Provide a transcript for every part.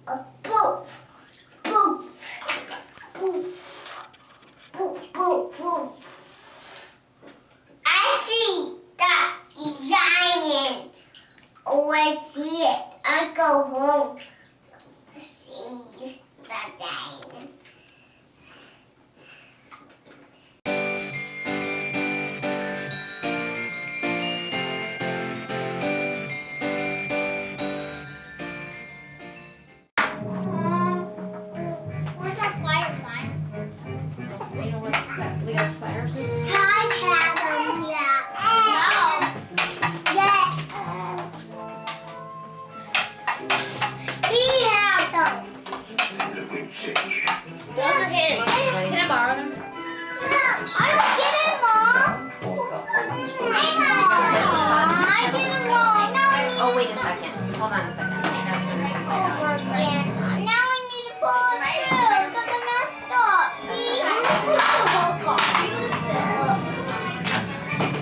Poof, poof, poof, poof, poof, poof. I see that giant. Oh, I see it. I go home. See that giant. Leo's pliers is? Ty had them, yeah. No. Yeah. He had them. Those are his. Can I borrow them? Yeah. I don't get it, Mom. I did it wrong. Now I need Oh, wait a second. Hold on a second. That's when this upside down. I just realized. Yeah. Now I need to pull it through because I messed up. See? Take the hook off. Beautiful.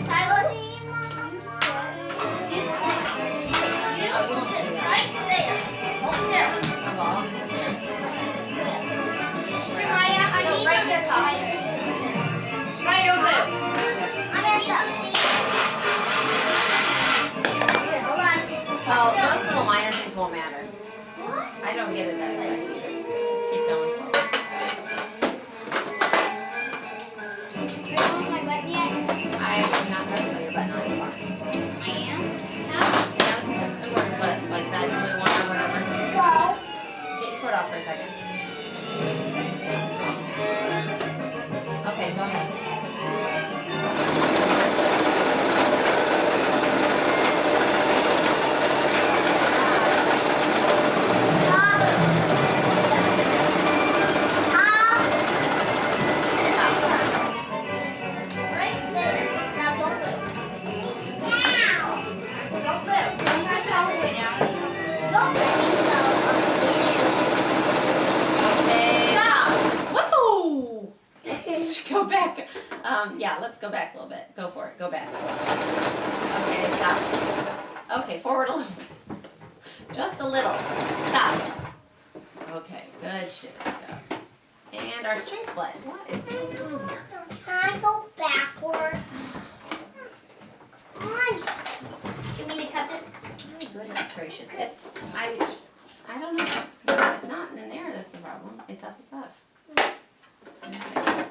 Silas? I'm sorry. Oh, you don't see that. Right there. Hold still. Oh, well, I'll disappear. Maya, I need right there, Ty. Maya, over there. Yes. I messed up. See? Here, hold on. Oh, those little minor things won't matter. What? I don't get it that exact either. Just keep going forward. Where's my button yet? I'm not going to sew your button on your bar. I am. How? Get out a piece of embroidery twist, like that blue one or whatever. Go. Get your foot off for a second. Something's wrong. Okay, go ahead. Right there. Now don't move. Don't move. Don't press it all the way down. Don't let it go. Okay, stop. Whoa! Go back. Yeah, let's go back a little bit. Go for it. Go back. Okay, stop. Okay, forward a little bit. Just a little. Stop. Okay, good shit. And our string split. What is going on here? Can I go backward? Come on. You mean to cut this? Oh, goodness gracious. I don't know. It's not in there that's the problem. It's up above. Okay.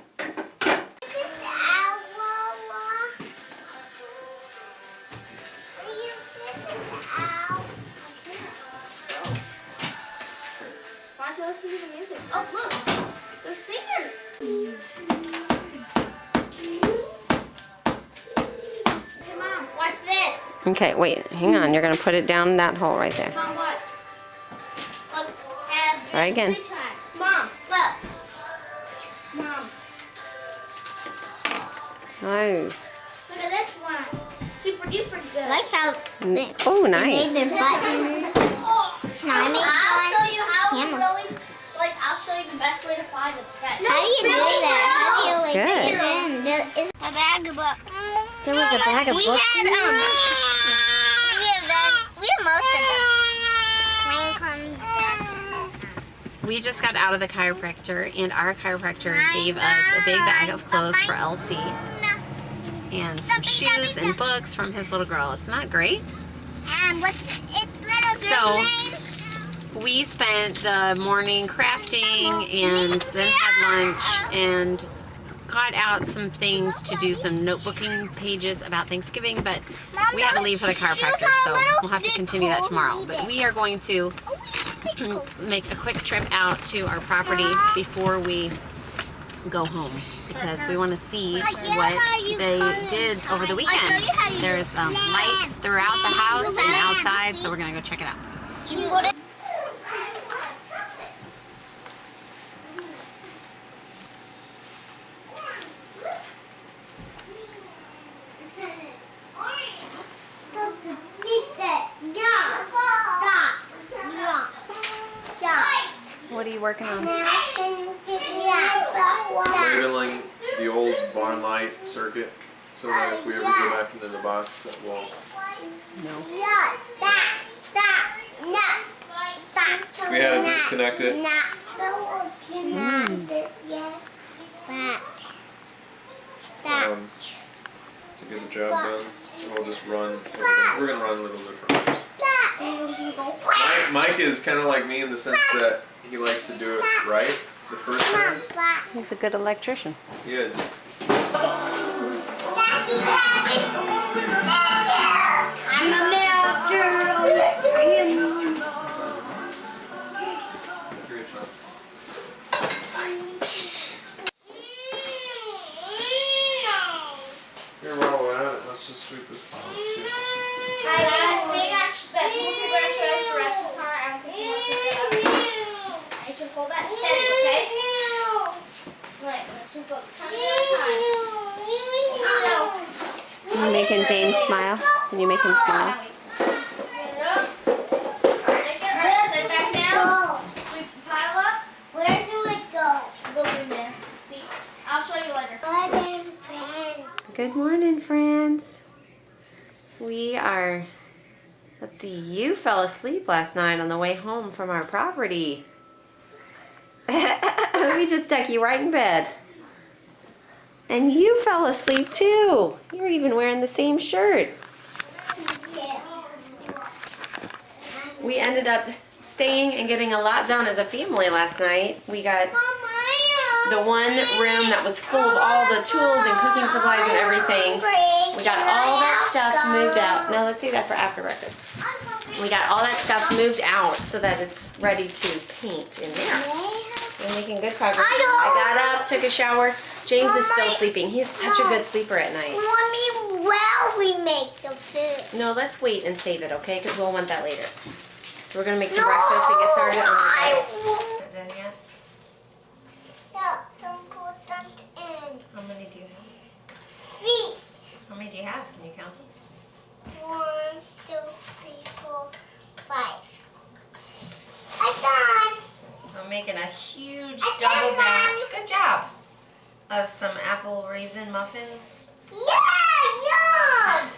Why don't you listen to the music? Oh, look. They're singing. Hey, Mom, watch this. Okay, wait. Hang on. You're going to put it down that hole right there. Mom, watch. Look. Try again. 3 times. Mom, look. Mom, Nice. look at this one. Super duper good. I like how Oh, they nice. made the buttons. Oh, Can I make I'll one? show you how Camera. really, like, I'll show you the best way to fly the pet. How do you do that? How do you like Good. put it in? Is a bag of books. There was a bag of We books had in there? we have most of them. Rain comes down. We just got out of the chiropractor, and our chiropractor gave us a big bag of clothes for Elsie and some shoes and books from his little girl. Isn't that great? And what's its little So- girl's name? We spent the morning crafting and then had lunch and got out some things to do some notebooking pages about Thanksgiving, but Mom, we had to those leave for the shoes chiropractor, are a so little we'll have to bit continue that cold, tomorrow. leave But it. we are going to make a quick trip out to our property before we go home because we want to see what they did over the weekend. There's lights throughout the house and outside, so we're going to go check it out. You put it. What are you working on? Labeling the old barn light circuit so that if we ever go back into the box that will No. we had to just disconnect it. Not so connected yet. That. To get the job done. And we'll just run everything. We're going to run little different ways. Mike is kind of like me in the sense that he likes to do it right the first time. He's a good electrician. He is. I'm a master. Great job. Here, while we're at it, let's just sweep this floor. I should hold that steady, okay? Right, let's sweep up time at a time. Are you making James smile? Can you make him smile? Sit back down. Sweep the pile up. Where do it go? It goes in there. See, I'll show you later. Good morning, friends. We are, let's see, you fell asleep last night on the way home from our property. We just stuck you right in bed. And you fell asleep too. You were even wearing the same shirt. We ended up staying and getting a lot done as a family last night. We got the one room that was full of all the tools and cooking supplies and everything. We got all that stuff moved out. No, let's save that for after breakfast. We got all that stuff moved out so that it's ready to paint in there. We're making good progress. I got up, took a shower. James is still sleeping. He's such a good sleeper at night. Mommy, while we make the food. No, let's wait and save it, okay? Because we'll want that later. So we're going to make some breakfast and get started on the day. Not done yet? Yeah, don't put that in. How many do you have? 3. How many do you have? Can you count them? 1, 2, 3, 4, 5. I'm done. So I'm making a huge I double done, batch. Mom. Good job. Of some apple raisin muffins. Yeah, yum.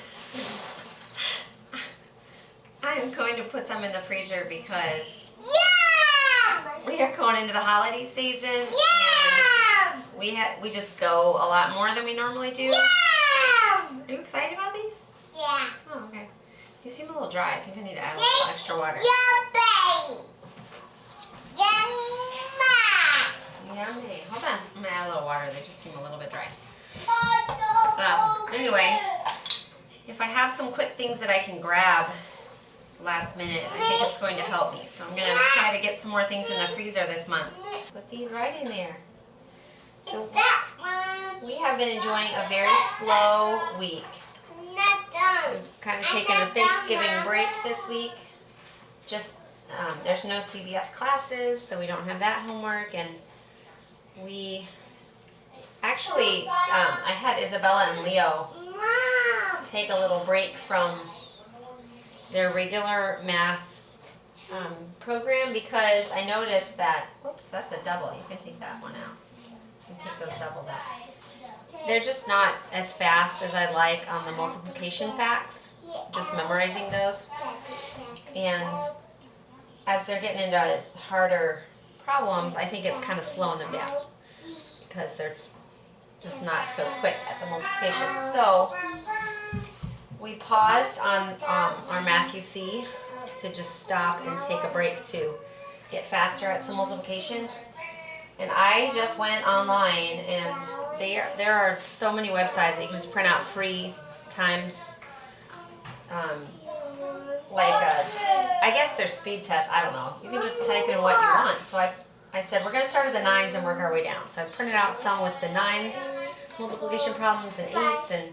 I'm going to put some in the freezer because Yum. we are going into the holiday season. Yum. And we just go a lot more than we normally do. Yum. Are you excited about these? Yeah. Oh, okay. You seem a little dry. I think I need to add a little extra water. Yum, baby. Yummy. Hold on. I'm going to add a little water. They just seem a little bit dry. Yum. Anyway, if I have some quick things that I can grab last minute, I think it's going to help me. So I'm going to try to get some more things in the freezer this month. Put these right in there. So That one. we have been enjoying a very slow week. Not done. We've kind of taken a Thanksgiving break this week. Just, there's no CBS classes, so we don't have that homework. And we actually, I had Isabella and Leo Mom. take a little break from their regular math program because I noticed that, whoops, that's a double. You can take that one out. You can take those doubles out. They're just not as fast as I like on the multiplication facts, just memorizing those. And as they're getting into harder problems, I think it's kind of slowing them down because they're just not so quick at the multiplication. So we paused on our Math UC to just stop and take a break to get faster at some multiplication. And I just went online, and there are so many websites that you can just print out free times. I guess they're speed tests. I don't know. You can just type in what you want. So I said we're going to start at the 9s and work our way down. So I printed out some with the 9s multiplication problems and 8s, and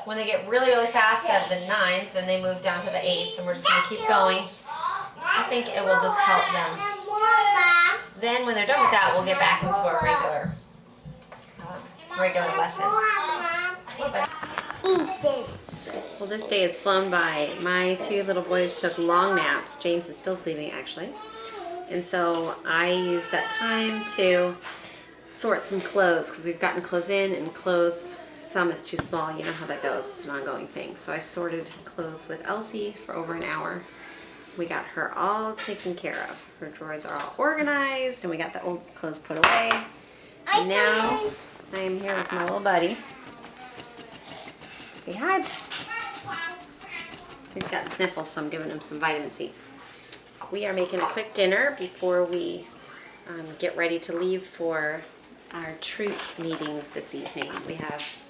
when they get really, really fast at the 9s, then they move down to the 8s, and we're just going to keep going. I think it will just help them. Then when they're done with that, we'll get back into our regular lessons. Well, this day has flown by. My 2 little boys took long naps. James is still sleeping, actually. And so I used that time to sort some clothes because we've gotten clothes in and clothes, some is too small. You know how that goes. It's an ongoing thing. So I sorted clothes with Elsie for over an hour. we got her all taken care of. Her drawers are all organized and we got the old clothes put away. And now I am here with my little buddy. Say hi. He's got sniffles, so I'm giving him some vitamin C. We are making a quick dinner before we get ready to leave for our troop meetings this evening. We have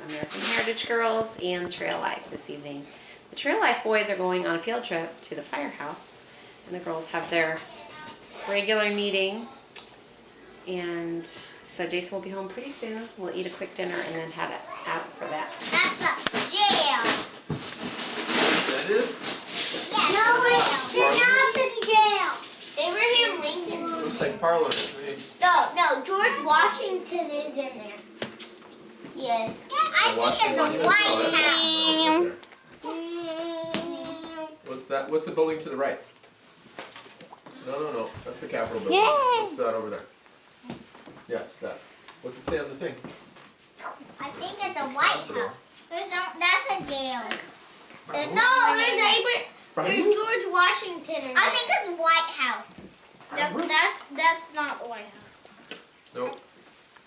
American Heritage Girls and Trail Life this evening. The Trail Life boys are going on a field trip to the firehouse, and the girls have their regular meeting. And so Jason will be home pretty soon. We'll eat a quick dinner and then head out for that. That's a jail. That is? Yeah, no, it's not the jail. Abraham Lincoln. Looks like parlor to me. No, George Washington is in there. Yes. I think it's a White House. What's that? What's the building to the right? No. That's the Capitol building. Yay. What's that over there? Yes, that. What's it say on the thing? I think it's a White House. That's a jail. There's George Washington in there. I think it's White House. That's not the White House. Nope.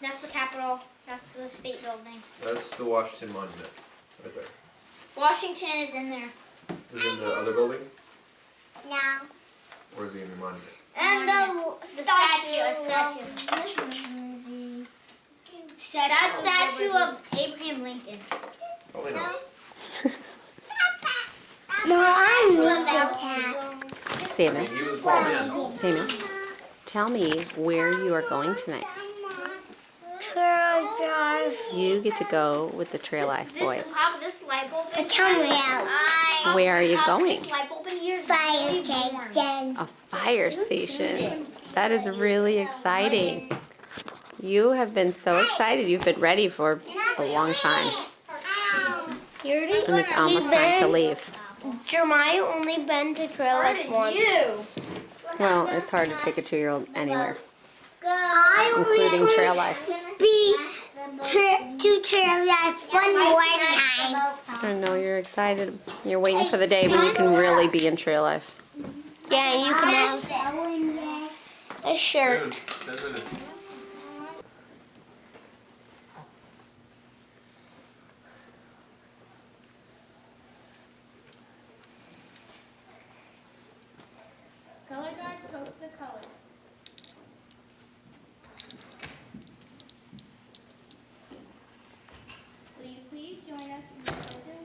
That's the Capitol. That's the state building. That's the Washington Monument. Right there. Washington is in there. Is it in the other building? No. Or is he in the monument? And the statue. That statue of Abraham Lincoln. Probably not. No, I'm Lincoln. Samuel, He was a tall man. Samuel, tell me where you are going tonight. You get to go with the Trail Life boys. This light bulb in Where are you going? This light bulb in here is Fire station. A fire station. That is really exciting. You have been so excited. You've been ready for a long time. And it's almost time to leave. Jeremiah only been to Trail Life once. Well, it's hard to take a 2-year-old anywhere, I including Trail Life. be to Trail Life one more time. I know you're excited. You're waiting for the day when you can really be in Trail Life. Yeah, you can have a shirt. Dude, that's it. Color guard, post the colors. Will you please join us in the Pledge of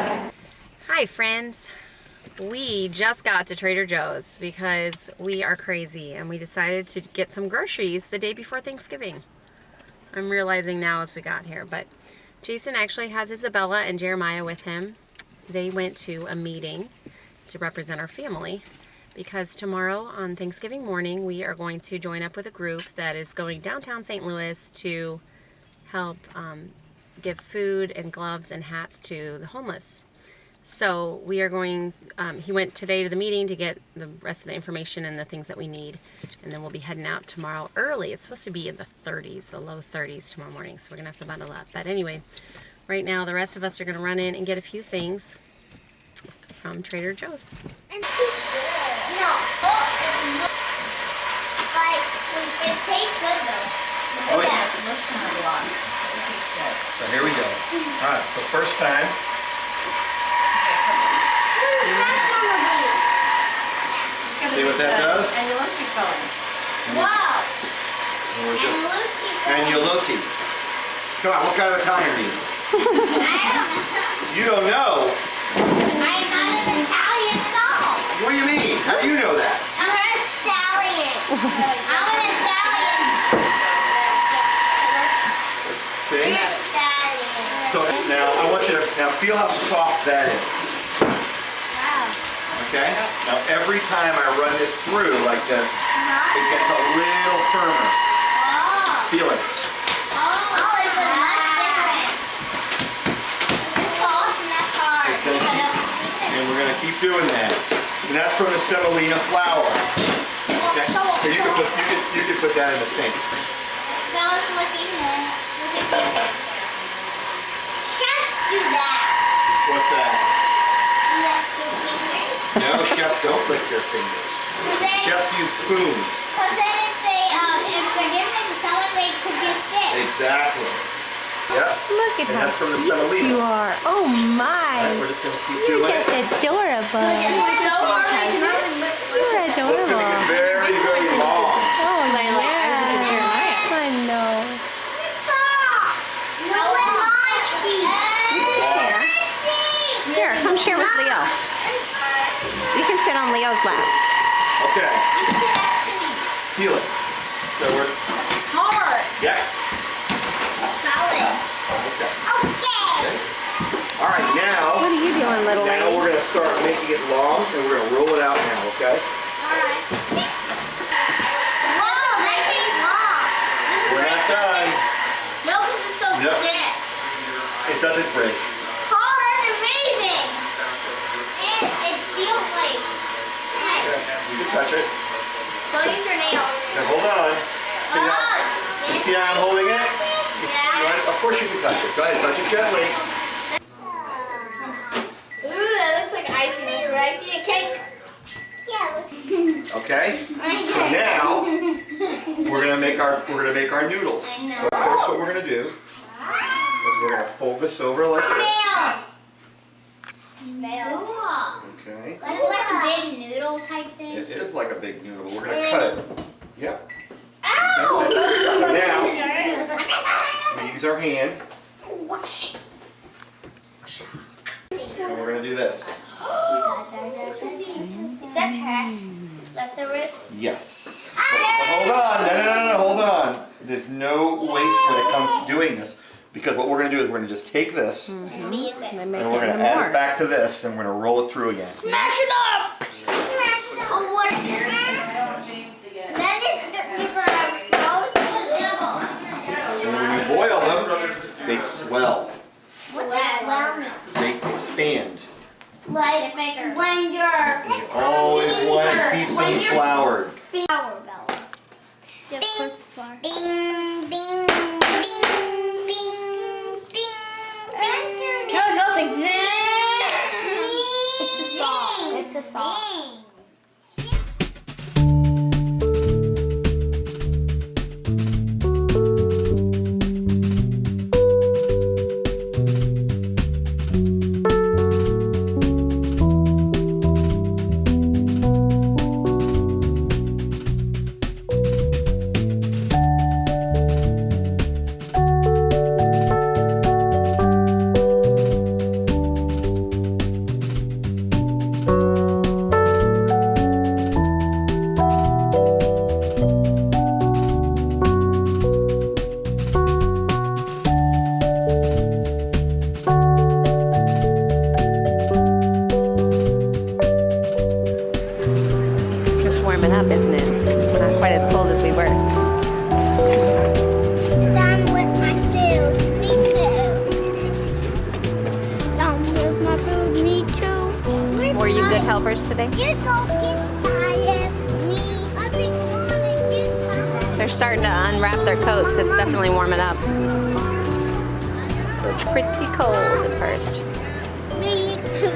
Allegiance? Hi, friends. We just got to Trader Joe's because we are crazy and we decided to get some groceries the day before Thanksgiving. I'm realizing now as we got here, but Jason actually has Isabella and Jeremiah with him. They went to a meeting to represent our family because tomorrow on Thanksgiving morning we are going to join up with a group that is going downtown St. Louis to help give food and gloves and hats to the homeless. So we are going, he went today to the meeting to get the rest of the information and the things that we need, and then we'll be heading out tomorrow early. It's supposed to be in the 30s, the low 30s tomorrow morning, so we're gonna have to bundle up. But anyway, right now the rest of us are gonna run in and get a few things from Trader Joe's. And no. Like, it tastes good though. Oh, yeah. It looks kind of long. It tastes good. So here we go. Alright, so first time. See what that does? And you look keep going. Wow. And we're just, Lucy. And you looky. Come on, what kind of Italian are you? You don't know? I'm not an Italian at all. What do you mean? How do you know that? I'm a stallion. I'm an stallion. See? You're a stallion. So now I want you to now feel how soft that is. Wow. Okay? Now every time I run this through like this, it gets a little firmer. Oh. Feel it. Oh, it's a much different. It's soft and that's hard. It's gonna keep, and we're gonna keep doing that. And that's from the semolina flour. Okay? So you could put that in the sink. That was looking good. Chefs do that. What's that? Lick your fingers. No, chefs don't lick their fingers. Chefs use spoons. Because then if they're giving it to someone, they could get sick. Exactly. Yep. Look at And how that's from the cute semolina. you are. Oh my. Alright, we're just gonna keep You're doing it. just adorable. You're It's adorable. gonna get very, very long. Oh, Like Isaac and Jeremiah. I know. No one likes Here. Here, come share with Leo. You can sit on Leo's lap. Okay, feel it. So we're, It's hard. yeah, Solid. okay. Okay. All right, now, What are you doing, little now lady? we're gonna start making it long and we're gonna roll it out now, okay? Alright. Whoa, that is long. We're not done. No, because it's so No. stiff. It doesn't break. Oh, that's amazing. And it feels like. Okay, you can touch it. Don't use your nail. Now hold on. See how, you see how I'm holding it? You want it? Of course you can touch it. Go ahead, touch it gently. Ooh, that looks like icing. Maybe icing a cake. Yeah, Okay? So now we're gonna make our noodles. So first what we're gonna do is we're gonna fold this over like this. Snail. Cool. Okay. Is it like a big noodle type thing? It is like a big noodle. We're gonna cut it. Yep. Ow! So now we use our hand and we're gonna do this. Is that trash? Leftovers? Yes. But hold on. No, hold on. There's no waste when it comes to doing this. Because what we're going to do is we're going to just take this And make and it we're going into to add more. it back to this and we're going to roll it through again. Smash it up! Smash it up. Oh, what? Then you're gonna And when you boil them, they swell. what does swell mean? They expand. Like when you're. You always want to keep them floured. Flower bell. Yeah, of course it's flour. Bing, bing, bing, bing, bing. No, it goes like zzz. It's a song. It's a song. It's warming up, isn't it? Not quite as cold as we were. Done with my food. Me too. Done with my food. Me too. Were you good helpers today? You go get tired. Me. I think I wanna get tired. They're starting to unwrap their coats. It's definitely warming up. It was pretty cold at first. Me too.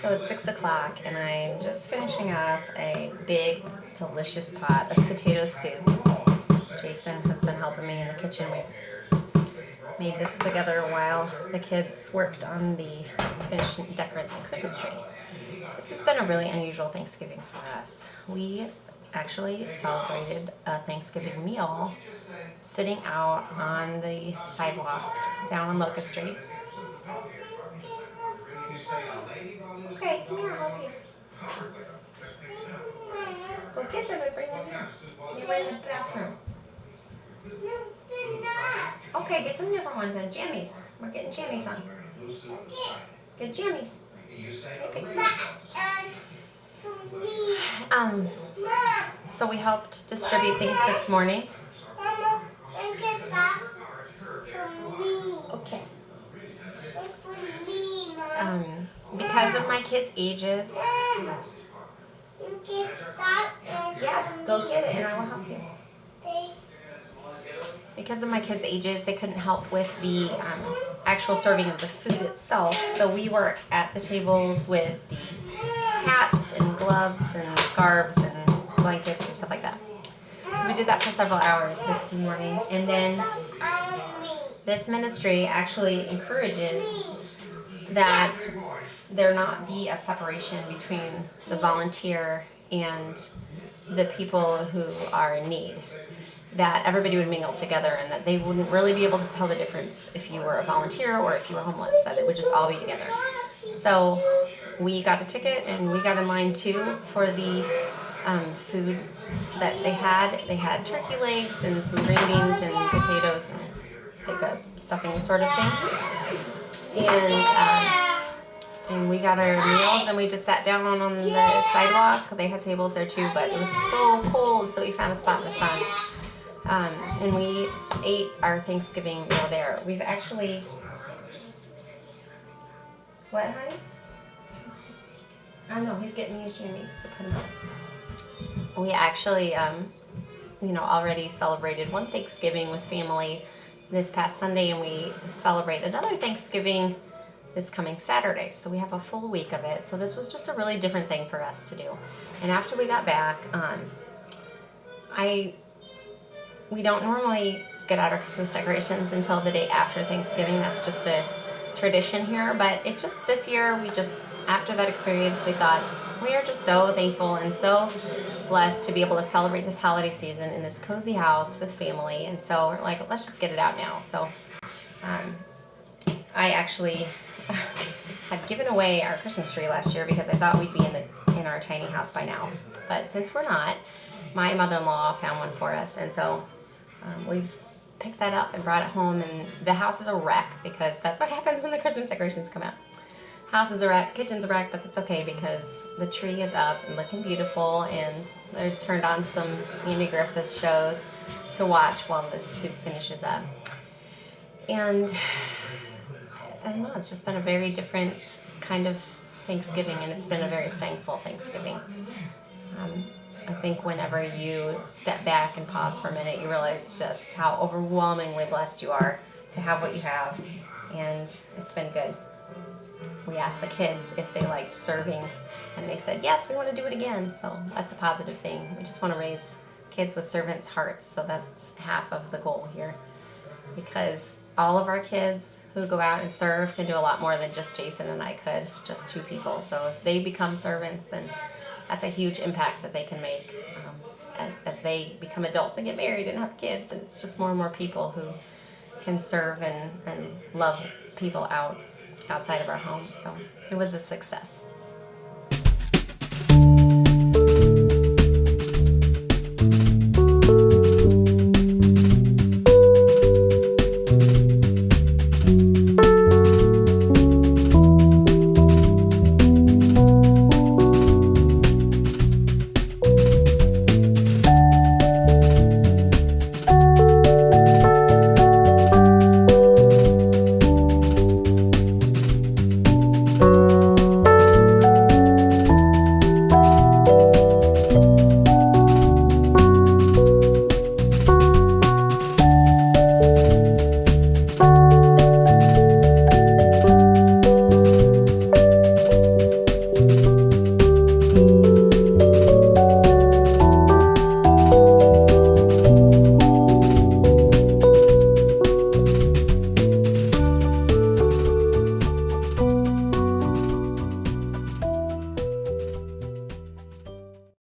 So it's 6 o'clock and I'm just finishing up a big, delicious pot of potato soup. Jason has been helping me in the kitchen. We made this together while the kids worked on the decorating the Christmas tree. This has been a really unusual Thanksgiving for us. We actually celebrated a Thanksgiving meal sitting out on the sidewalk down on Locust Street. Okay, come here, I'll help you. Go get them and bring them here. You were in the bathroom. Okay, get some different ones then. Jammies. We're getting jammies on. Get jammies. Okay, Pixie. So we helped distribute things this morning. Mama, and get that for me. Okay. And for me, Mom. Because of my kids' ages. Mama, and get that. Yes, go get it and I will help you. Thanks. because of my kids' ages, they couldn't help with the actual serving of the food itself. So we were at the tables with the hats and gloves and scarves and blankets and stuff like that. So we did that for several hours this morning. And then this ministry actually encourages that there not be a separation between the volunteer and the people who are in need. That everybody would mingle together and that they wouldn't really be able to tell the difference if you were a volunteer or if you were homeless, that it would just all be together. So we got a ticket and we got in line too for the food that they had. They had turkey legs and some green beans and potatoes and like a stuffing sort of thing. And we got our meals and we just sat down on the sidewalk. They had tables there too, but it was so cold, so we found a spot in the sun. And we ate our Thanksgiving meal there. We've actually... What, honey? I don't know, he's getting used to me to put him up. We actually, already celebrated one Thanksgiving with family this past Sunday, and we celebrate another Thanksgiving this coming Saturday. So we have a full week of it. So this was just a really different thing for us to do. And after we got back, we don't normally get out our Christmas decorations until the day after Thanksgiving. That's just a tradition here. But this year, after that experience, we thought, we are just so thankful and so blessed to be able to celebrate this holiday season in this cozy house with family. And so we're like, let's just get it out now. So I actually had given away our Christmas tree last year because I thought we'd be in our tiny house by now. But since we're not, my mother-in-law found one for us, and so we picked that up and brought it home, and the house is a wreck because that's what happens when the Christmas decorations come out. House is a wreck, kitchen's a wreck, but that's okay because the tree is up and looking beautiful, and I turned on some Andy Griffith shows to watch while this soup finishes up. And I don't know, it's just been a very different kind of Thanksgiving, and it's been a very thankful Thanksgiving. I think whenever you step back and pause for a minute, you realize just how overwhelmingly blessed you are to have what you have, and it's been good. We asked the kids if they liked serving, and they said, yes, we want to do it again, so that's a positive thing. We just want to raise kids with servants' hearts, so that's half of the goal here, because all of our kids who go out and serve can do a lot more than just Jason and I could, just two people. So if they become servants, then that's a huge impact that they can make as they become adults and get married and have kids. And it's just more and more people who can serve and love people outside of our home. So it was a success.